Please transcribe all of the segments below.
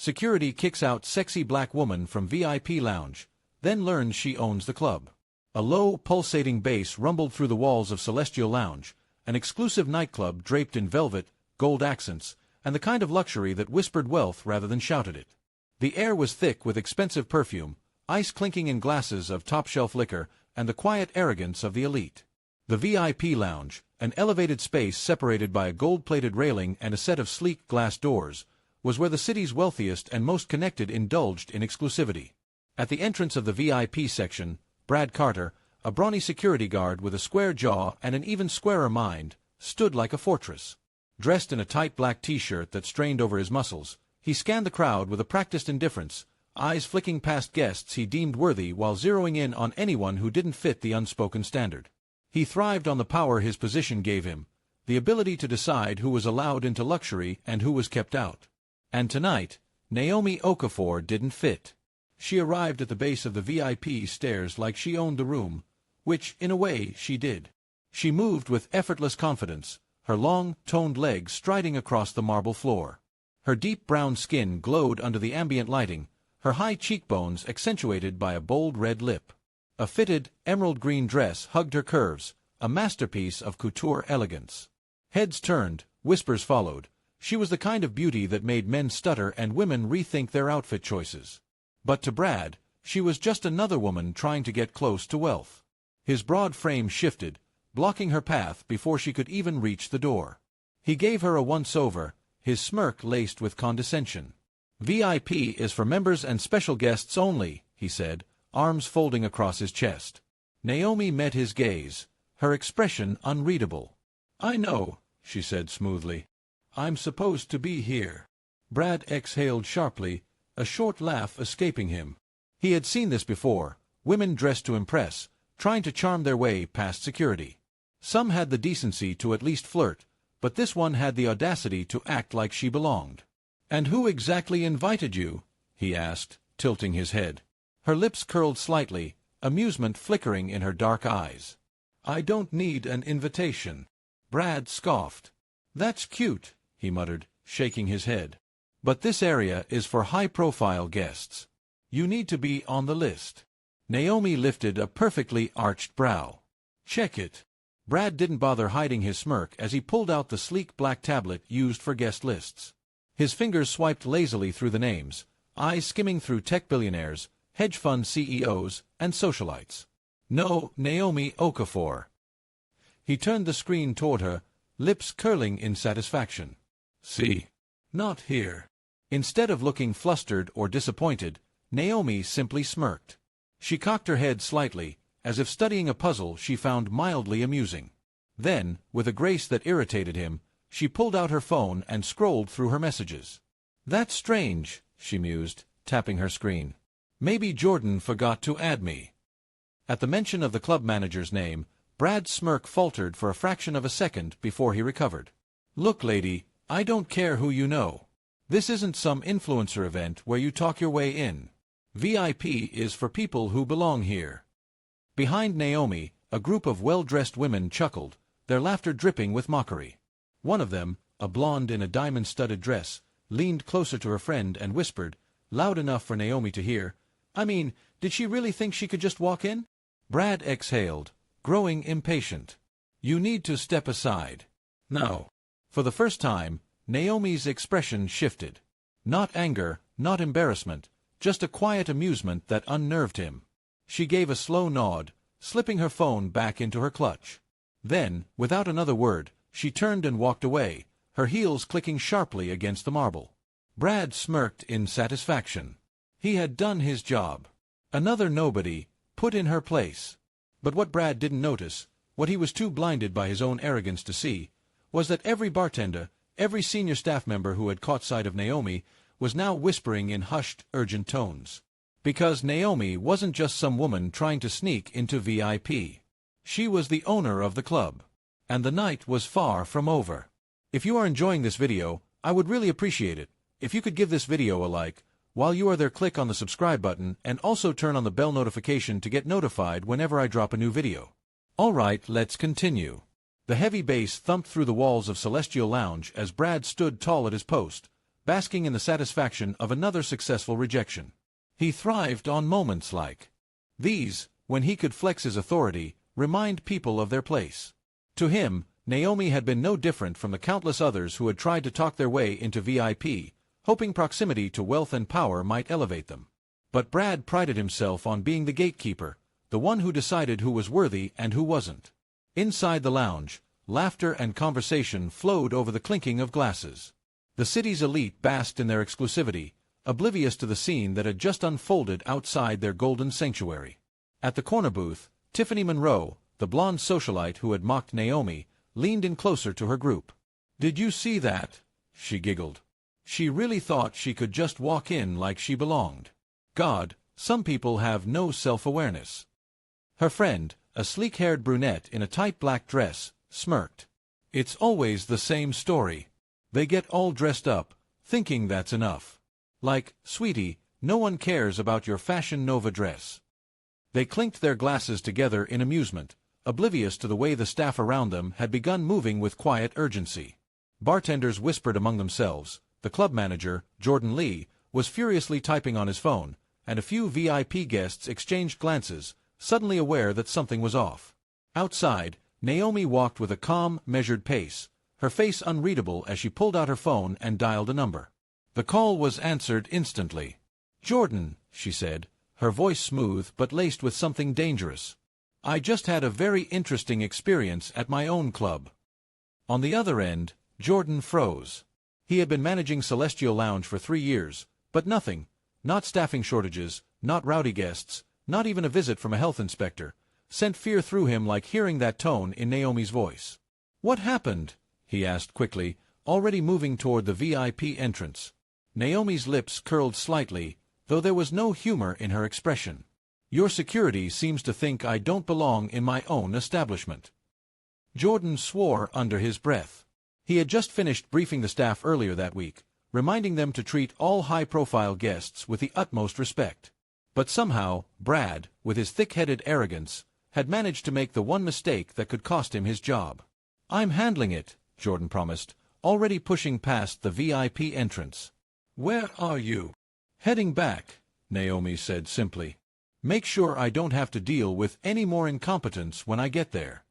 Security kicks out sexy black woman from VIP lounge, then learns she owns the club. A low, pulsating bass rumbled through the walls of Celestial Lounge, an exclusive nightclub draped in velvet, gold accents, and the kind of luxury that whispered wealth rather than shouted it. The air was thick with expensive perfume, ice clinking in glasses of top-shelf liquor, and the quiet arrogance of the elite. The VIP lounge, an elevated space separated by a gold-plated railing and a set of sleek glass doors, was where the city's wealthiest and most connected indulged in exclusivity. At the entrance of the VIP section, Brad Carter, a brawny security guard with a square jaw and an even squarer mind, stood like a fortress. Dressed in a tight black t-shirt that strained over his muscles, he scanned the crowd with a practiced indifference, eyes flicking past guests he deemed worthy while zeroing in on anyone who didn't fit the unspoken standard. He thrived on the power his position gave him, the ability to decide who was allowed into luxury and who was kept out. And tonight, Naomi Okafor didn't fit. She arrived at the base of the VIP stairs like she owned the room, which, in a way, she did. She moved with effortless confidence, her long, toned legs striding across the marble floor. Her deep brown skin glowed under the ambient lighting, her high cheekbones accentuated by a bold red lip. A fitted, emerald-green dress hugged her curves, a masterpiece of couture elegance. Heads turned, whispers followed. She was the kind of beauty that made men stutter and women rethink their outfit choices. But to Brad, she was just another woman trying to get close to wealth. His broad frame shifted, blocking her path before she could even reach the door. He gave her a once-over, his smirk laced with condescension. "VIP is for members and special guests only," he said, arms folding across his chest. Naomi met his gaze, her expression unreadable. "I know," she said smoothly. "I'm supposed to be here." Brad exhaled sharply, a short laugh escaping him. He had seen this before, women dressed to impress, trying to charm their way past security. Some had the decency to at least flirt, but this one had the audacity to act like she belonged. "And who exactly invited you?" he asked, tilting his head. Her lips curled slightly, amusement flickering in her dark eyes. "I don't need an invitation." Brad scoffed. "That's cute," he muttered, shaking his head. "But this area is for high-profile guests. You need to be on the list." Naomi lifted a perfectly arched brow. "Check it." Brad didn't bother hiding his smirk as he pulled out the sleek black tablet used for guest lists. His fingers swiped lazily through the names, eyes skimming through tech billionaires, hedge fund CEOs, and socialites. "No, Naomi Okafor." He turned the screen toward her, lips curling in satisfaction. "See? Not here." Instead of looking flustered or disappointed, Naomi simply smirked. She cocked her head slightly, as if studying a puzzle she found mildly amusing. Then, with a grace that irritated him, she pulled out her phone and scrolled through her messages. "That's strange," she mused, tapping her screen. "Maybe Jordan forgot to add me." At the mention of the club manager's name, Brad's smirk faltered for a fraction of a second before he recovered. "Look, lady, I don't care who you know. This isn't some influencer event where you talk your way in. VIP is for people who belong here." Behind Naomi, a group of well-dressed women chuckled, their laughter dripping with mockery. One of them, a blonde in a diamond-studded dress, leaned closer to her friend and whispered, loud enough for Naomi to hear, "I mean, did she really think she could just walk in?" Brad exhaled, growing impatient. "You need to step aside." "No." For the first time, Naomi's expression shifted. Not anger, not embarrassment, just a quiet amusement that unnerved him. She gave a slow nod, slipping her phone back into her clutch. Then, without another word, she turned and walked away, her heels clicking sharply against the marble. Brad smirked in satisfaction. He had done his job. Another nobody, put in her place. But what Brad didn't notice, what he was too blinded by his own arrogance to see, was that every bartender, every senior staff member who had caught sight of Naomi, was now whispering in hushed, urgent tones. Because Naomi wasn't just some woman trying to sneak into VIP. She was the owner of the club. And the night was far from over. If you are enjoying this video, I would really appreciate it if you could give this video a like. While you are there, click on the subscribe button and also turn on the bell notification to get notified whenever I drop a new video. Alright, let's continue. The heavy bass thumped through the walls of Celestial Lounge as Brad stood tall at his post, basking in the satisfaction of another successful rejection. He thrived on moments like these, when he could flex his authority, remind people of their place. To him, Naomi had been no different from the countless others who had tried to talk their way into VIP, hoping proximity to wealth and power might elevate them. But Brad prided himself on being the gatekeeper, the one who decided who was worthy and who wasn't. Inside the lounge, laughter and conversation flowed over the clinking of glasses. The city's elite basked in their exclusivity, oblivious to the scene that had just unfolded outside their golden sanctuary. At the corner booth, Tiffany Monroe, the blonde socialite who had mocked Naomi, leaned in closer to her group. "Did you see that?" she giggled. She really thought she could just walk in like she belonged. God, some people have no self-awareness. Her friend, a sleek-haired brunette in a tight black dress, smirked. "It's always the same story. They get all dressed up, thinking that's enough. Like, sweetie, no one cares about your Fashion Nova dress." They clinked their glasses together in amusement, oblivious to the way the staff around them had begun moving with quiet urgency. Bartenders whispered among themselves. The club manager, Jordan Lee, was furiously typing on his phone, and a few VIP guests exchanged glances, suddenly aware that something was off. Outside, Naomi walked with a calm, measured pace, her face unreadable as she pulled out her phone and dialed a number. The call was answered instantly. "Jordan," she said, her voice smooth but laced with something dangerous. "I just had a very interesting experience at my own club." On the other end, Jordan froze. He had been managing Celestial Lounge for 3 years, but nothing, not staffing shortages, not rowdy guests, not even a visit from a health inspector, sent fear through him like hearing that tone in Naomi's voice. "What happened?" he asked quickly, already moving toward the VIP entrance. Naomi's lips curled slightly, though there was no humor in her expression. "Your security seems to think I don't belong in my own establishment." Jordan swore under his breath. He had just finished briefing the staff earlier that week, reminding them to treat all high-profile guests with the utmost respect. But somehow, Brad, with his thick-headed arrogance, had managed to make the one mistake that could cost him his job. "I'm handling it," Jordan promised, already pushing past the VIP entrance. "Where are you?" "Heading back," Naomi said simply. "Make sure I don't have to deal with any more incompetence when I get there."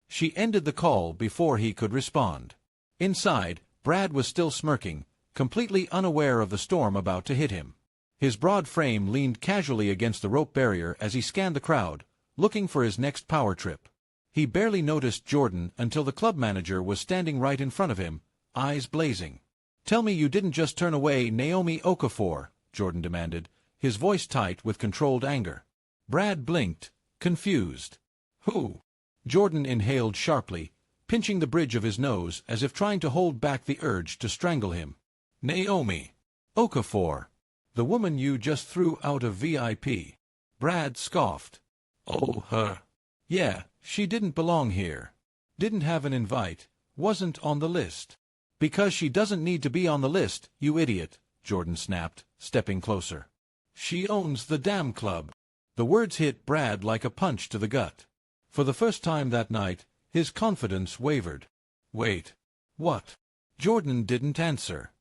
She ended the call before he could respond. Inside, Brad was still smirking, completely unaware of the storm about to hit him. His broad frame leaned casually against the rope barrier as he scanned the crowd, looking for his next power trip. He barely noticed Jordan until the club manager was standing right in front of him, eyes blazing. "Tell me you didn't just turn away Naomi Okafor," Jordan demanded, his voice tight with controlled anger. Brad blinked, confused. "Who?" Jordan inhaled sharply, pinching the bridge of his nose as if trying to hold back the urge to strangle him. "Naomi Okafor. The woman you just threw out of VIP." Brad scoffed. "Oh, her. Yeah, she didn't belong here. Didn't have an invite, wasn't on the list." "Because she doesn't need to be on the list, you idiot," Jordan snapped, stepping closer. "She owns the damn club." The words hit Brad like a punch to the gut. For the first time that night, his confidence wavered. "Wait. What?" Jordan didn't answer.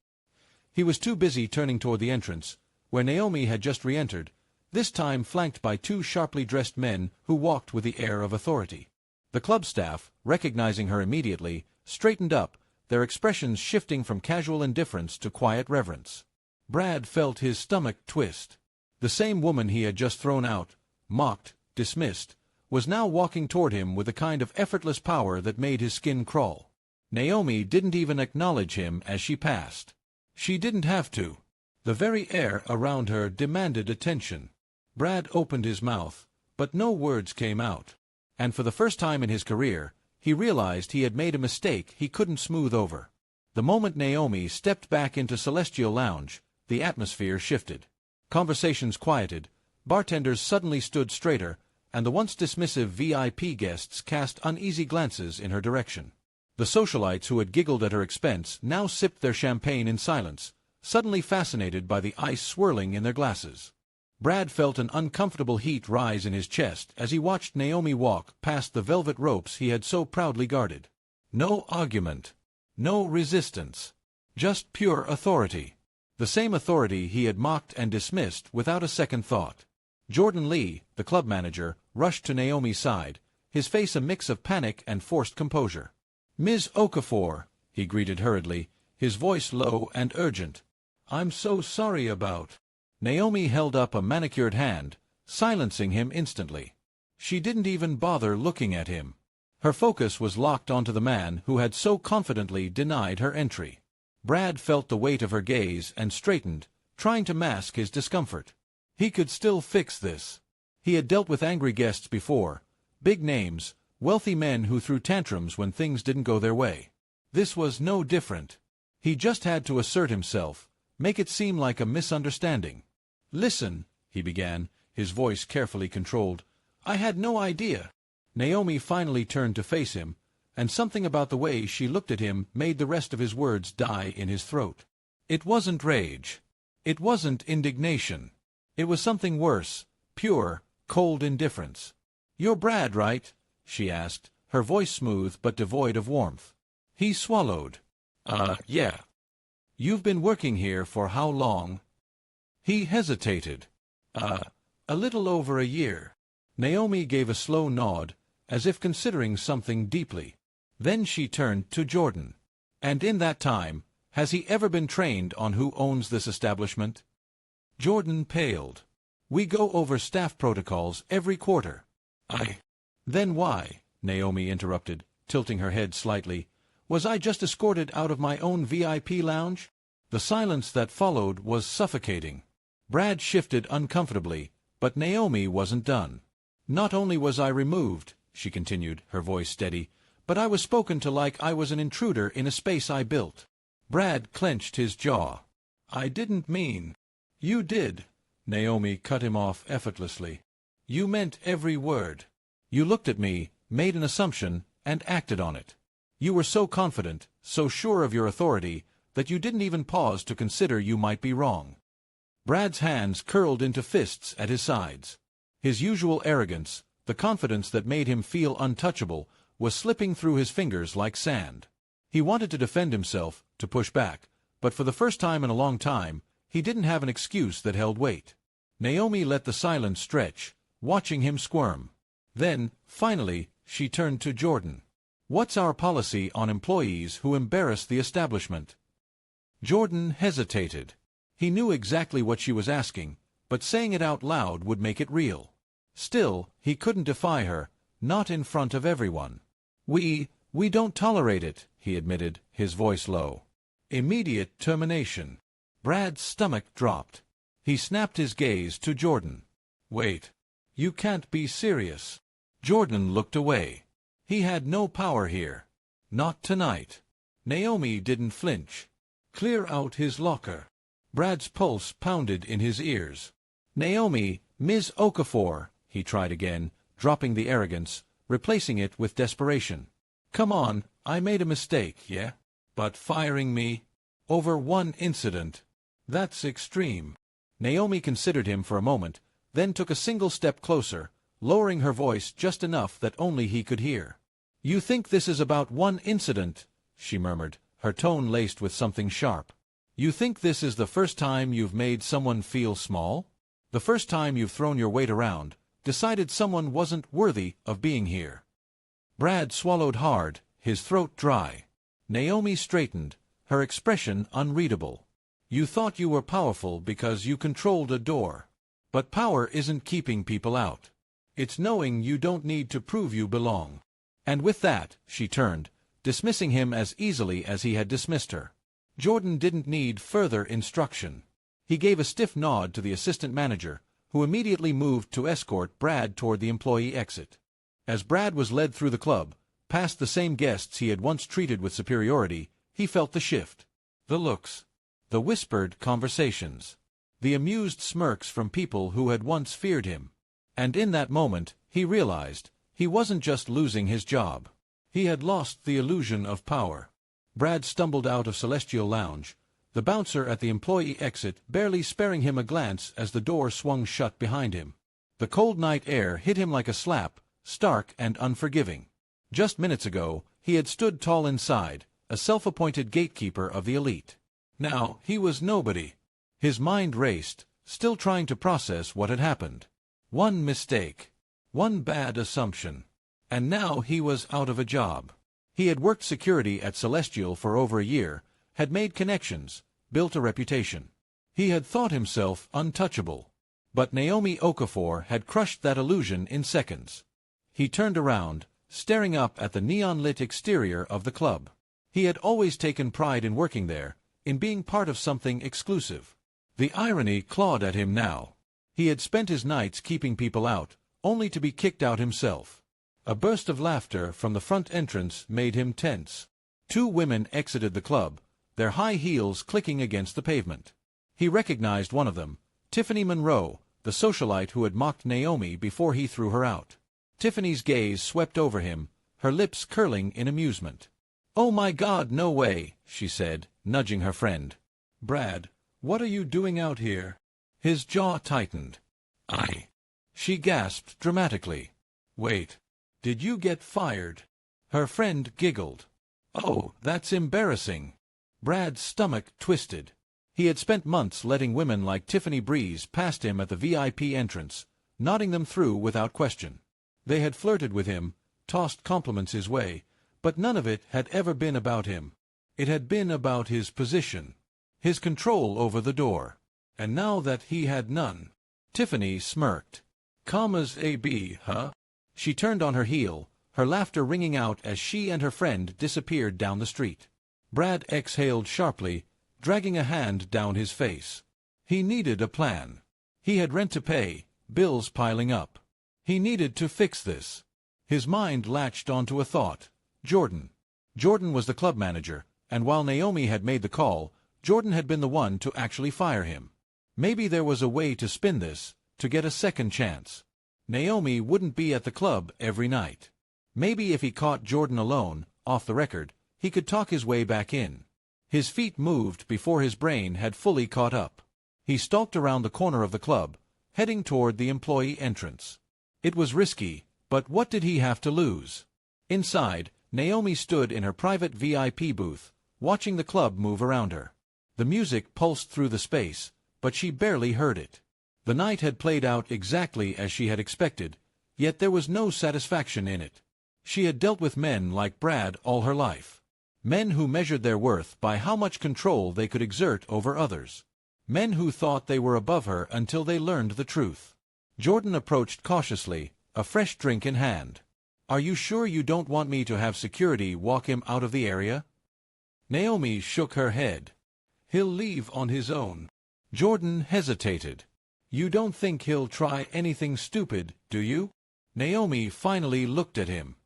He was too busy turning toward the entrance, where Naomi had just re-entered, this time flanked by 2 sharply dressed men who walked with the air of authority. The club staff, recognizing her immediately, straightened up, their expressions shifting from casual indifference to quiet reverence. Brad felt his stomach twist. The same woman he had just thrown out, mocked, dismissed, was now walking toward him with a kind of effortless power that made his skin crawl. Naomi didn't even acknowledge him as she passed. She didn't have to. The very air around her demanded attention. Brad opened his mouth, but no words came out. And for the first time in his career, he realized he had made a mistake he couldn't smooth over. The moment Naomi stepped back into Celestial Lounge, the atmosphere shifted. Conversations quieted, bartenders suddenly stood straighter, and the once dismissive VIP guests cast uneasy glances in her direction. The socialites who had giggled at her expense now sipped their champagne in silence, suddenly fascinated by the ice swirling in their glasses. Brad felt an uncomfortable heat rise in his chest as he watched Naomi walk past the velvet ropes he had so proudly guarded. No argument. No resistance. Just pure authority. The same authority he had mocked and dismissed without a second thought. Jordan Lee, the club manager, rushed to Naomi's side, his face a mix of panic and forced composure. "Ms. Okafor," he greeted hurriedly, his voice low and urgent. "I'm so sorry about—" Naomi held up a manicured hand, silencing him instantly. She didn't even bother looking at him. Her focus was locked onto the man who had so confidently denied her entry. Brad felt the weight of her gaze and straightened, trying to mask his discomfort. He could still fix this. He had dealt with angry guests before, big names, wealthy men who threw tantrums when things didn't go their way. This was no different. He just had to assert himself, make it seem like a misunderstanding. "Listen," he began, his voice carefully controlled. "I had no idea." Naomi finally turned to face him, and something about the way she looked at him made the rest of his words die in his throat. It wasn't rage. It wasn't indignation. It was something worse, pure, cold indifference. "You're Brad, right?" she asked, her voice smooth but devoid of warmth. He swallowed. Yeah." "You've been working here for how long?" He hesitated. A little over a year." Naomi gave a slow nod, as if considering something deeply. Then she turned to Jordan. "And in that time, has he ever been trained on who owns this establishment?" Jordan paled. "We go over staff protocols every quarter." "Then why," Naomi interrupted, tilting her head slightly, "was I just escorted out of my own VIP lounge?" The silence that followed was suffocating. Brad shifted uncomfortably, but Naomi wasn't done. "Not only was I removed," she continued, her voice steady, "but I was spoken to like I was an intruder in a space I built." Brad clenched his jaw. "I didn't mean—" "You did," Naomi cut him off effortlessly. "You meant every word. You looked at me, made an assumption, and acted on it. You were so confident, so sure of your authority, that you didn't even pause to consider you might be wrong." Brad's hands curled into fists at his sides. His usual arrogance, the confidence that made him feel untouchable, was slipping through his fingers like sand. He wanted to defend himself, to push back, but for the first time in a long time, he didn't have an excuse that held weight. Naomi let the silence stretch, watching him squirm. Then, finally, she turned to Jordan. "What's our policy on employees who embarrass the establishment?" Jordan hesitated. He knew exactly what she was asking, but saying it out loud would make it real. Still, he couldn't defy her, not in front of everyone. We don't tolerate it," he admitted, his voice low. "Immediate termination." Brad's stomach dropped. He snapped his gaze to Jordan. "Wait. You can't be serious." Jordan looked away. He had no power here. Not tonight. Naomi didn't flinch. "Clear out his locker." Brad's pulse pounded in his ears. "Naomi, Ms. Okafor," he tried again, dropping the arrogance, replacing it with desperation. "Come on, I made a mistake, yeah? But firing me? Over one incident? That's extreme." Naomi considered him for a moment, then took a single step closer, lowering her voice just enough that only he could hear. "You think this is about one incident?" she murmured, her tone laced with something sharp. "You think this is the first time you've made someone feel small? The first time you've thrown your weight around, decided someone wasn't worthy of being here?" Brad swallowed hard, his throat dry. Naomi straightened, her expression unreadable. "You thought you were powerful because you controlled a door. But power isn't keeping people out. It's knowing you don't need to prove you belong." And with that, she turned, dismissing him as easily as he had dismissed her. Jordan didn't need further instruction. He gave a stiff nod to the assistant manager, who immediately moved to escort Brad toward the employee exit. As Brad was led through the club, past the same guests he had once treated with superiority, he felt the shift. The looks. The whispered conversations. The amused smirks from people who had once feared him. And in that moment, he realized, he wasn't just losing his job. He had lost the illusion of power. Brad stumbled out of Celestial Lounge, the bouncer at the employee exit barely sparing him a glance as the door swung shut behind him. The cold night air hit him like a slap, stark and unforgiving. Just minutes ago, he had stood tall inside, a self-appointed gatekeeper of the elite. Now he was nobody. His mind raced, still trying to process what had happened. One mistake. One bad assumption. And now he was out of a job. He had worked security at Celestial for over a year, had made connections, built a reputation. He had thought himself untouchable. But Naomi Okafor had crushed that illusion in seconds. He turned around, staring up at the neon-lit exterior of the club. He had always taken pride in working there, in being part of something exclusive. The irony clawed at him now. He had spent his nights keeping people out, only to be kicked out himself. A burst of laughter from the front entrance made him tense. Two women exited the club, their high heels clicking against the pavement. He recognized one of them, Tiffany Monroe, the socialite who had mocked Naomi before he threw her out. Tiffany's gaze swept over him, her lips curling in amusement. "Oh my God, no way," she said, nudging her friend. "Brad, what are you doing out here?" His jaw tightened. She gasped dramatically. "Wait. Did you get fired?" Her friend giggled. "Oh, that's embarrassing." Brad's stomach twisted. He had spent months letting women like Tiffany breeze past him at the VIP entrance, nodding them through without question. They had flirted with him, tossed compliments his way, but none of it had ever been about him. It had been about his position, his control over the door. And now that he had none. Tiffany smirked. "Commas AB, huh?" She turned on her heel, her laughter ringing out as she and her friend disappeared down the street. Brad exhaled sharply, dragging a hand down his face. He needed a plan. He had rent to pay, bills piling up. He needed to fix this. His mind latched onto a thought. Jordan. Jordan was the club manager, and while Naomi had made the call, Jordan had been the one to actually fire him. Maybe there was a way to spin this, to get a second chance. Naomi wouldn't be at the club every night. Maybe if he caught Jordan alone, off the record, he could talk his way back in. His feet moved before his brain had fully caught up. He stalked around the corner of the club, heading toward the employee entrance. It was risky, but what did he have to lose? Inside, Naomi stood in her private VIP booth, watching the club move around her. The music pulsed through the space, but she barely heard it. The night had played out exactly as she had expected, yet there was no satisfaction in it. She had dealt with men like Brad all her life. Men who measured their worth by how much control they could exert over others. Men who thought they were above her until they learned the truth. Jordan approached cautiously, a fresh drink in hand. "Are you sure you don't want me to have security walk him out of the area?" Naomi shook her head. "He'll leave on his own." Jordan hesitated. "You don't think he'll try anything stupid, do you?" Naomi finally looked at him.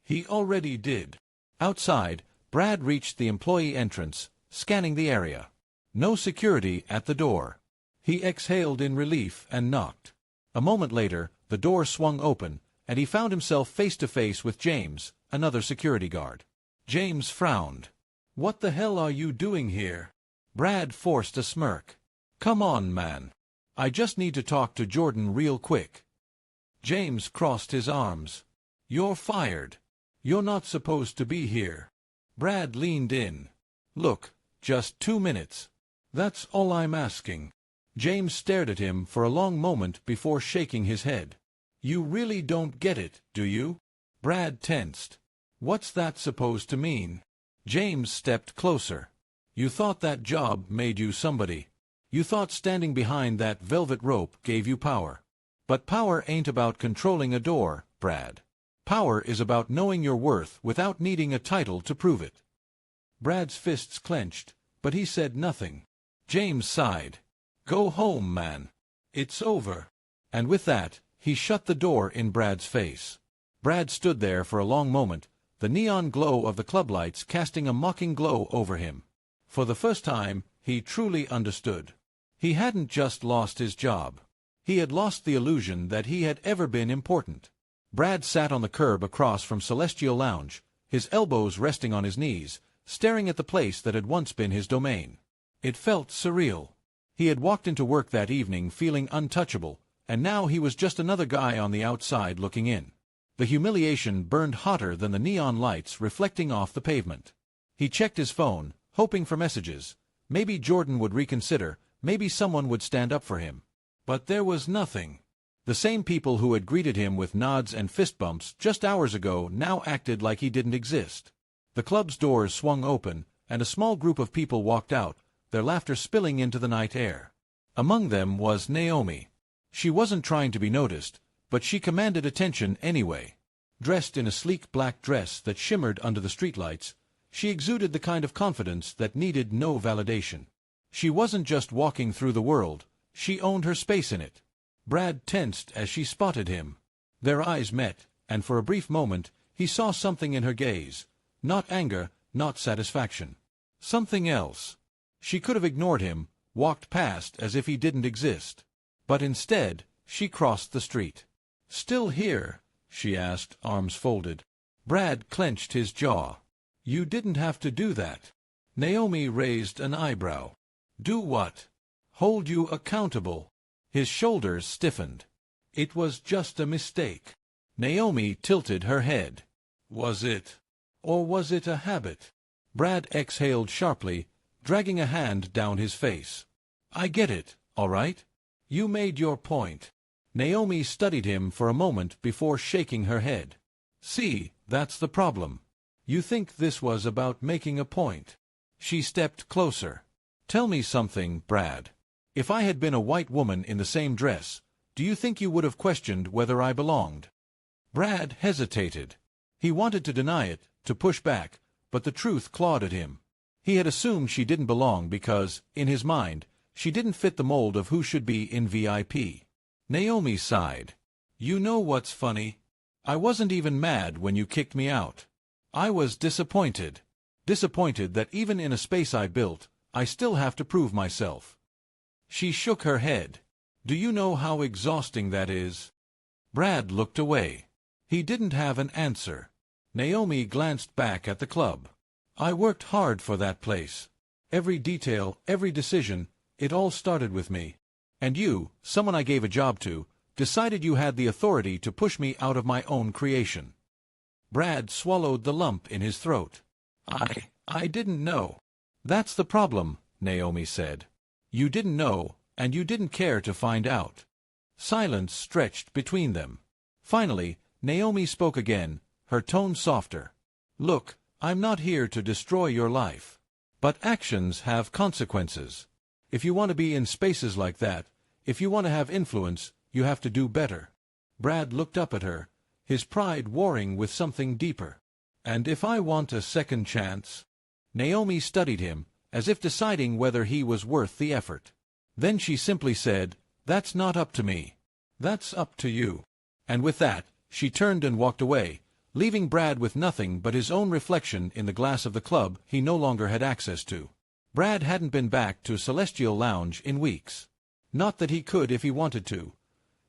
"He already did." Outside, Brad reached the employee entrance, scanning the area. No security at the door. He exhaled in relief and knocked. A moment later, the door swung open, and he found himself face to face with James, another security guard. James frowned. "What the hell are you doing here?" Brad forced a smirk. "Come on, man. I just need to talk to Jordan real quick." James crossed his arms. "You're fired. You're not supposed to be here." Brad leaned in. "Look, just 2 minutes. That's all I'm asking." James stared at him for a long moment before shaking his head. "You really don't get it, do you?" Brad tensed. "What's that supposed to mean?" James stepped closer. "You thought that job made you somebody. You thought standing behind that velvet rope gave you power. But power ain't about controlling a door, Brad. Power is about knowing your worth without needing a title to prove it." Brad's fists clenched, but he said nothing. James sighed. "Go home, man. It's over." And with that, he shut the door in Brad's face. Brad stood there for a long moment, the neon glow of the club lights casting a mocking glow over him. For the first time, he truly understood. He hadn't just lost his job. He had lost the illusion that he had ever been important. Brad sat on the curb across from Celestial Lounge, his elbows resting on his knees, staring at the place that had once been his domain. It felt surreal. He had walked into work that evening feeling untouchable, and now he was just another guy on the outside looking in. The humiliation burned hotter than the neon lights reflecting off the pavement. He checked his phone, hoping for messages, Maybe Jordan would reconsider, maybe someone would stand up for him. But there was nothing. The same people who had greeted him with nods and fist bumps just hours ago now acted like he didn't exist. The club's doors swung open, and a small group of people walked out, their laughter spilling into the night air. Among them was Naomi. She wasn't trying to be noticed, but she commanded attention anyway. Dressed in a sleek black dress that shimmered under the streetlights, she exuded the kind of confidence that needed no validation. She wasn't just walking through the world, she owned her space in it. Brad tensed as she spotted him. Their eyes met, and for a brief moment he saw something in her gaze. Not anger, not satisfaction. Something else. She could have ignored him, walked past as if he didn't exist. But instead, she crossed the street. "Still here?" she asked, arms folded. Brad clenched his jaw. "You didn't have to do that." Naomi raised an eyebrow. "Do what?" "Hold you accountable." His shoulders stiffened. "It was just a mistake." Naomi tilted her head. "Was it? Or was it a habit?" Brad exhaled sharply, dragging a hand down his face. "I get it, all right. You made your point." Naomi studied him for a moment before shaking her head. "See, that's the problem. You think this was about making a point." She stepped closer. "Tell me something, Brad. If I had been a white woman in the same dress, do you think you would have questioned whether I belonged?" Brad hesitated. He wanted to deny it, to push back, but the truth clawed at him. He had assumed she didn't belong because, in his mind, she didn't fit the mold of who should be in VIP. Naomi sighed. "You know what's funny? I wasn't even mad when you kicked me out. I was disappointed. Disappointed that even in a space I built, I still have to prove myself." She shook her head. "Do you know how exhausting that is?" Brad looked away. He didn't have an answer. Naomi glanced back at the club. "I worked hard for that place. Every detail, every decision, it all started with me. And you, someone I gave a job to, decided you had the authority to push me out of my own creation." Brad swallowed the lump in his throat. I didn't know." "That's the problem," Naomi said. "You didn't know, and you didn't care to find out." Silence stretched between them. Finally, Naomi spoke again, her tone softer. "Look, I'm not here to destroy your life. But actions have consequences. If you want to be in spaces like that, if you want to have influence, you have to do better." Brad looked up at her, his pride warring with something deeper. "And if I want a second chance?" Naomi studied him, as if deciding whether he was worth the effort. Then she simply said, "That's not up to me. That's up to you." And with that, she turned and walked away, leaving Brad with nothing but his own reflection in the glass of the club he no longer had access to. Brad hadn't been back to Celestial Lounge in weeks. Not that he could if he wanted to.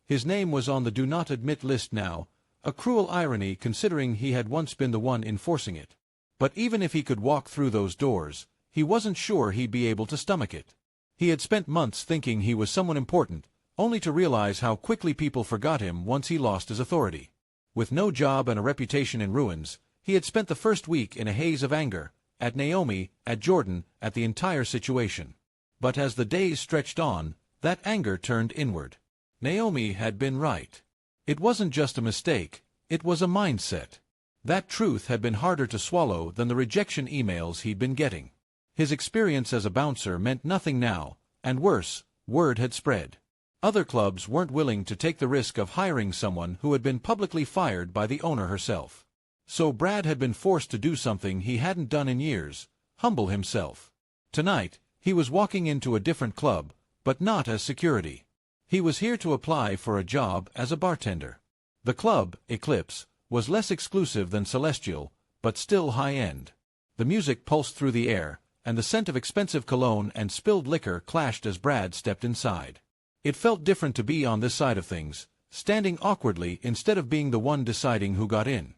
His name was on the do not admit list now, a cruel irony considering he had once been the one enforcing it. But even if he could walk through those doors, he wasn't sure he'd be able to stomach it. He had spent months thinking he was someone important, only to realize how quickly people forgot him once he lost his authority. With no job and a reputation in ruins, he had spent the first week in a haze of anger, at Naomi, at Jordan, at the entire situation. But as the days stretched on, that anger turned inward. Naomi had been right. It wasn't just a mistake, it was a mindset. That truth had been harder to swallow than the rejection emails he'd been getting. His experience as a bouncer meant nothing now, and worse, word had spread. Other clubs weren't willing to take the risk of hiring someone who had been publicly fired by the owner herself. So Brad had been forced to do something he hadn't done in years, humble himself. Tonight, he was walking into a different club, but not as security. He was here to apply for a job as a bartender. The club, Eclipse, was less exclusive than Celestial, but still high-end. The music pulsed through the air, and the scent of expensive cologne and spilled liquor clashed as Brad stepped inside. It felt different to be on this side of things, standing awkwardly instead of being the one deciding who got in.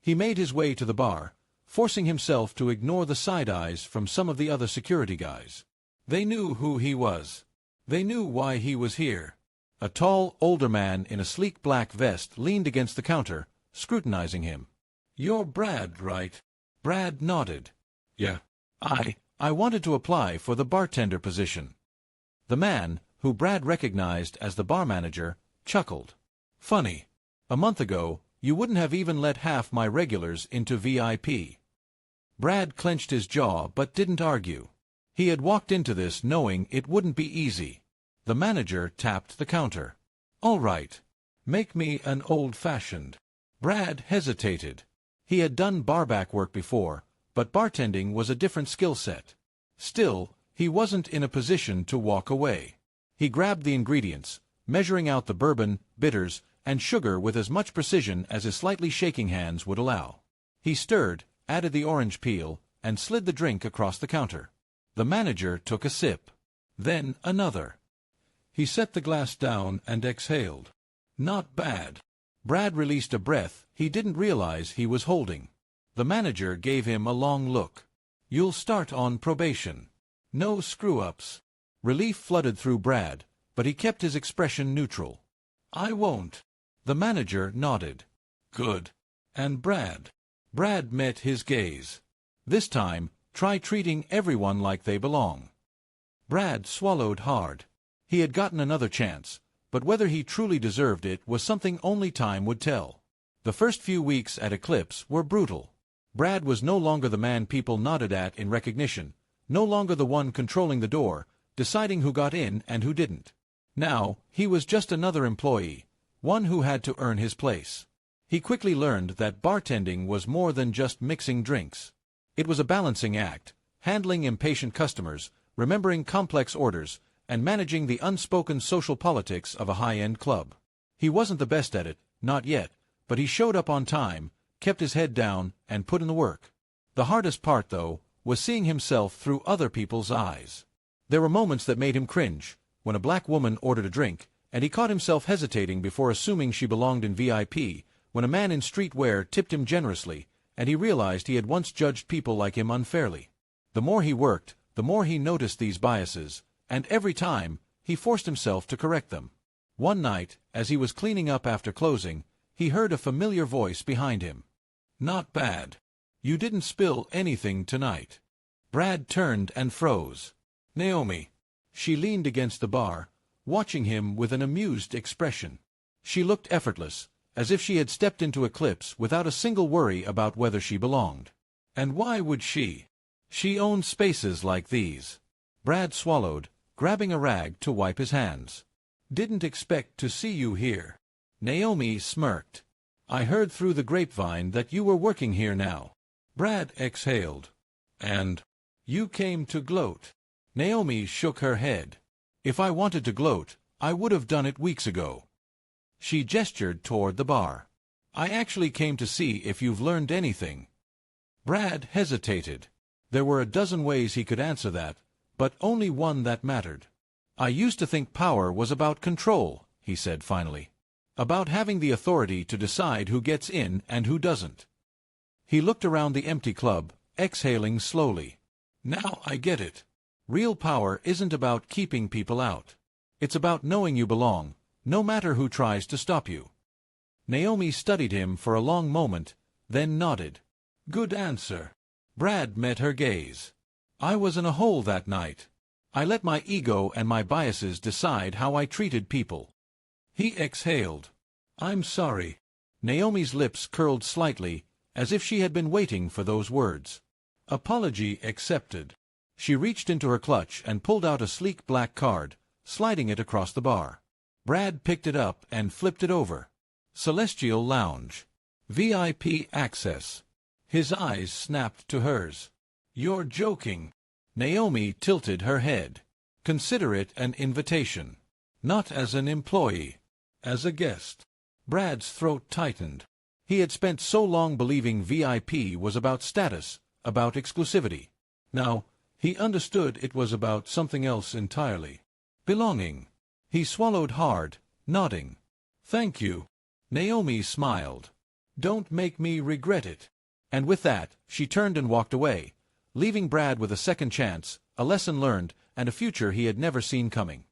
He made his way to the bar, forcing himself to ignore the side eyes from some of the other security guys. They knew who he was. They knew why he was here. A tall, older man in a sleek black vest leaned against the counter, scrutinizing him. "You're Brad, right?" Brad nodded. "Yeah. I wanted to apply for the bartender position. The man, who Brad recognized as the bar manager, chuckled. Funny. A month ago, you wouldn't have even let half my regulars into VIP. Brad clenched his jaw but didn't argue. He had walked into this knowing it wouldn't be easy. The manager tapped the counter. All right. Make me an old-fashioned. Brad hesitated. He had done barback work before, but bartending was a different skill set. Still, he wasn't in a position to walk away. He grabbed the ingredients, measuring out the bourbon, bitters, and sugar with as much precision as his slightly shaking hands would allow. He stirred, added the orange peel, and slid the drink across the counter. The manager took a sip. Then another. He set the glass down and exhaled. Not bad. Brad released a breath he didn't realize he was holding. The manager gave him a long look. You'll start on probation. No screw-ups. Relief flooded through Brad, but he kept his expression neutral. I won't. The manager nodded. Good. And Brad? Brad met his gaze. This time, try treating everyone like they belong. Brad swallowed hard. He had gotten another chance, but whether he truly deserved it was something only time would tell. The first few weeks at Eclipse were brutal. Brad was no longer the man people nodded at in recognition, no longer the one controlling the door, deciding who got in and who didn't. Now, he was just another employee, one who had to earn his place. He quickly learned that bartending was more than just mixing drinks. It was a balancing act, handling impatient customers, remembering complex orders, and managing the unspoken social politics of a high-end club. He wasn't the best at it, not yet, but he showed up on time, kept his head down, and put in the work. The hardest part, though, was seeing himself through other people's eyes. There were moments that made him cringe, when a black woman ordered a drink, and he caught himself hesitating before assuming she belonged in VIP, when a man in streetwear tipped him generously, and he realized he had once judged people like him unfairly. The more he worked, the more he noticed these biases, and every time, he forced himself to correct them. One night, as he was cleaning up after closing, he heard a familiar voice behind him. Not bad. You didn't spill anything tonight. Brad turned and froze. Naomi. She leaned against the bar, watching him with an amused expression. She looked effortless, as if she had stepped into Eclipse without a single worry about whether she belonged. And why would she? She owned spaces like these. Brad swallowed, grabbing a rag to wipe his hands. Didn't expect to see you here. Naomi smirked. I heard through the grapevine that you were working here now. Brad exhaled. And you came to gloat. Naomi shook her head. If I wanted to gloat, I would have done it weeks ago. She gestured toward the bar. I actually came to see if you've learned anything. Brad hesitated. There were a dozen ways he could answer that, but only one that mattered. I used to think power was about control, he said finally. About having the authority to decide who gets in and who doesn't. He looked around the empty club, exhaling slowly. Now I get it. Real power isn't about keeping people out. It's about knowing you belong, no matter who tries to stop you. Naomi studied him for a long moment, then nodded. Good answer. Brad met her gaze. I was in a hole that night. I let my ego and my biases decide how I treated people. He exhaled. I'm sorry. Naomi's lips curled slightly, as if she had been waiting for those words. Apology accepted. She reached into her clutch and pulled out a sleek black card, sliding it across the bar. Brad picked it up and flipped it over. Celestial Lounge. VIP access. His eyes snapped to hers. You're joking. Naomi tilted her head. Consider it an invitation. Not as an employee. As a guest. Brad's throat tightened. He had spent so long believing VIP was about status, about exclusivity. Now, he understood it was about something else entirely. Belonging. He swallowed hard, nodding. Thank you. Naomi smiled. Don't make me regret it. And with that, she turned and walked away, leaving Brad with a second chance, a lesson learned, and a future he had never seen coming.